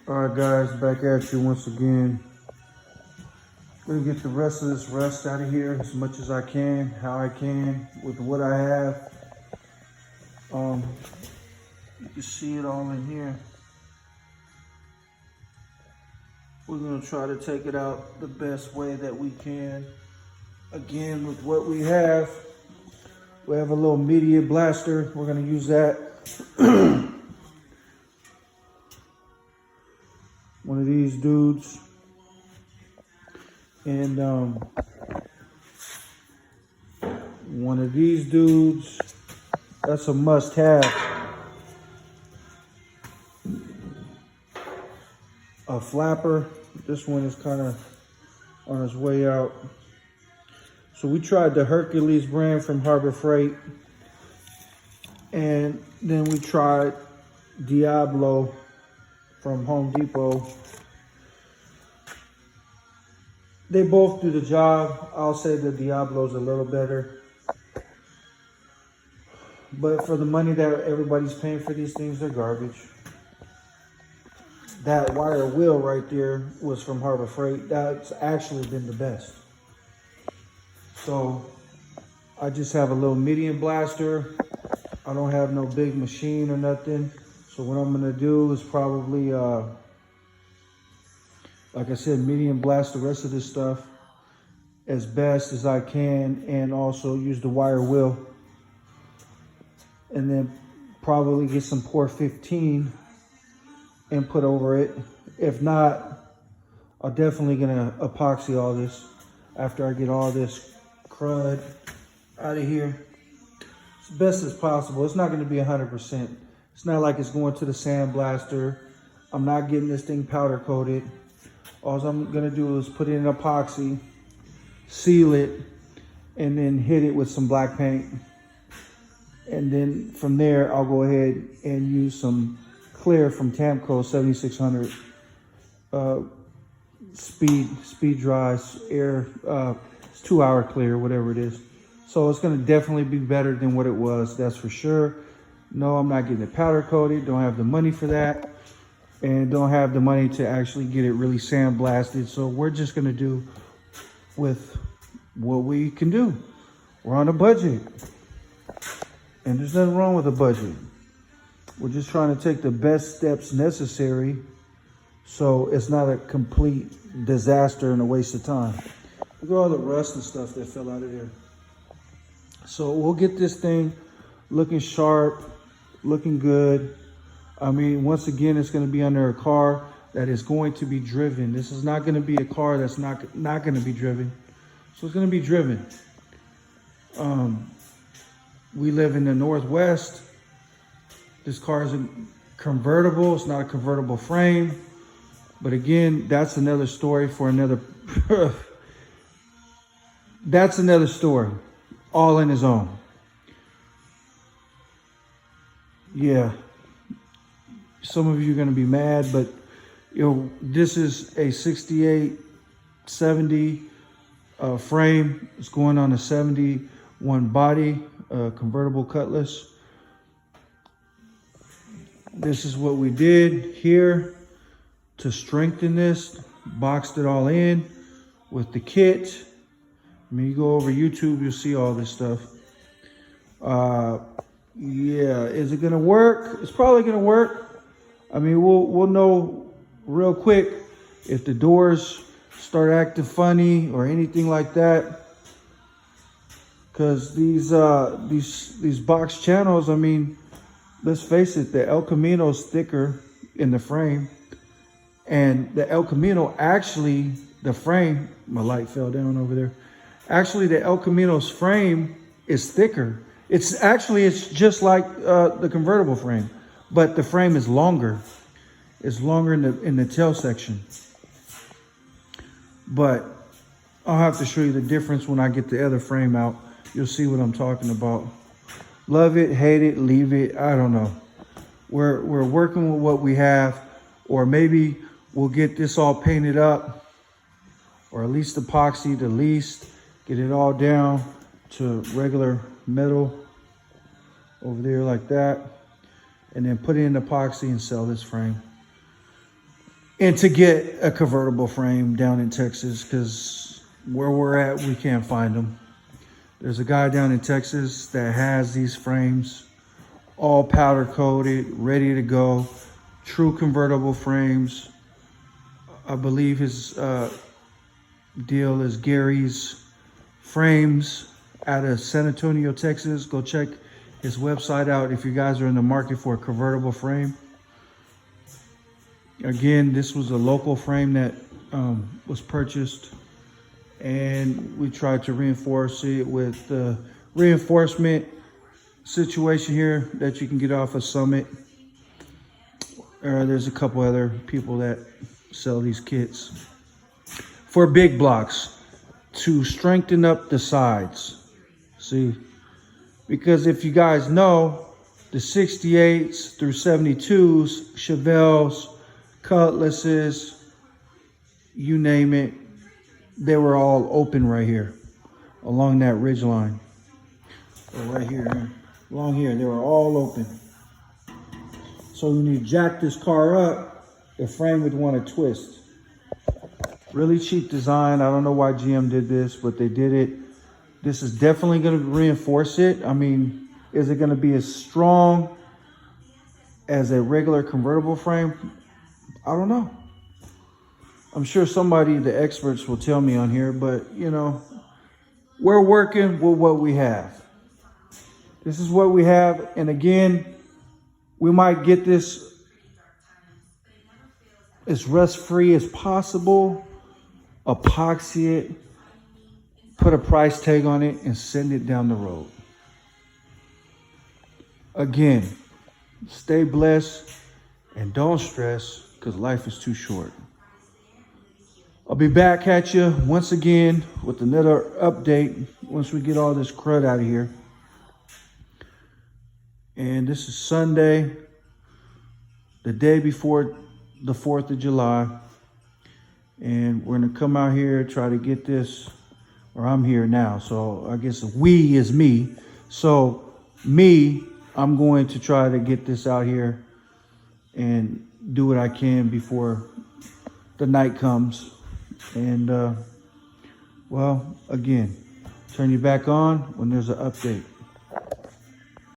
Alright guys, back at you once again. Gonna get the rest of this rust out of here as much as I can, how I can, with what I have. You can see it all in here. We're gonna try to take it out the best way that we can. Again, with what we have a little media blaster. We're gonna use that. One of these dudes. And one of these dudes. That's a must-have. A flapper. This one is kind of on its way out. So we tried the Hercules brand from Harbor Freight. And then we tried Diablo from Home Depot. They both do the job. I'll say the Diablo's a little better. But for the money that everybody's paying for these things, they're garbage. That wire wheel right there was from Harbor Freight. That's actually been the best. So I just have a little medium blaster. I don't have no big machine or nothing. So what I'm gonna do is probably, like I said, medium blast the rest of this stuff as best as I can, and also use the wire wheel. And then probably get some Pour 15 and put over it. If not, I'm definitely gonna epoxy all this after I get all this crud out of here as best as possible. It's not gonna be 100%. It's not like it's going to the sandblaster. I'm not getting this thing powder coated. All I'm gonna do is put in epoxy, seal it, and then hit it with some black paint. And then from there, I'll go ahead and use some clear from Tamco 7600 speed dry air. It's 2-hour clear, whatever it is. So it's gonna definitely be better than what it was, that's for sure. No, I'm not getting it powder coated. Don't have the money for that, and don't have the money to actually get it really sandblasted. So we're just gonna do with what we can do. We're on a budget, and there's nothing wrong with a budget. We're just trying to take the best steps necessary so it's not a complete disaster and a waste of time. Look at all the rust and stuff that fell out of there. So we'll get this thing looking sharp, looking good. I mean, once again, it's going to be under a car that is going to be driven. This is not going to be a car that's not going to be driven. So it's going to be driven. We live in the Northwest. This car is a convertible. It's not a convertible frame. But again, that's another story for another. That's another story, all in its own. Yeah. Some of you are going to be mad, but this is a 68, 70 frame. It's going on a 71 body, convertible Cutlass. This is what we did here to strengthen this. Boxed it all in with the kit. I mean, you go over YouTube, you'll see all this stuff. Yeah, is it gonna work? It's probably gonna work. I mean, we'll know real quick if the doors start acting funny or anything like that. Cause these box channels, I mean, let's face it, the El Camino's thicker in the frame. And the El Camino actually, the frame, my light fell down over there. Actually, the El Camino's frame is thicker. It's just like the convertible frame, but the frame is longer. It's longer in the tail section. But I'll have to show you the difference when I get the other frame out. You'll see what I'm talking about. Love it, hate it, leave it. I don't know. We're working with what we have, or maybe we'll get this all painted up, or at least epoxy, the least, get it all down to regular metal over there like that, and then put it in epoxy and sell this frame. and to get a convertible frame down in Texas, because where we're at, we can't find them. There's a guy down in Texas that has these frames all powder coated, ready to go, true convertible frames. I believe his deal is Gary's Frames out of San Antonio, Texas. Go check his website out if you guys are in the market for a convertible frame. Again, this was a local frame that was purchased, and we tried to reinforce it with the reinforcement situation here that you can get off of Summit. There's a couple other people that sell these kits for big blocks to strengthen up the sides. See, because if you guys know, the 68s through 72s, Chevelles, Cutlasses, you name it, they were all open right here along that ridge line. Or right here, along here, they were all open. So when you jack this car up, the frame would want to twist. Really cheap design. I don't know why GM did this, but they did it. This is definitely going to reinforce it. I mean, is it going to be as strong as a regular convertible frame? I don't know. I'm sure somebody, the experts, will tell me on here, but you know, we're working with what we have. This is what we have. And again, we might get this as rust-free as possible, epoxy it, put a price tag on it, and send it down the road. Again, stay blessed and don't stress, because life is too short. I'll be back at you once again with another update once we get all this crud out of here. And this is Sunday, the day before the 4th of July. And we're gonna come out here, try to get this, or I'm here now, so I guess we is me. So I'm going to try to get this out here and do what I can before the night comes. And well, again, turn you back on when there's an update.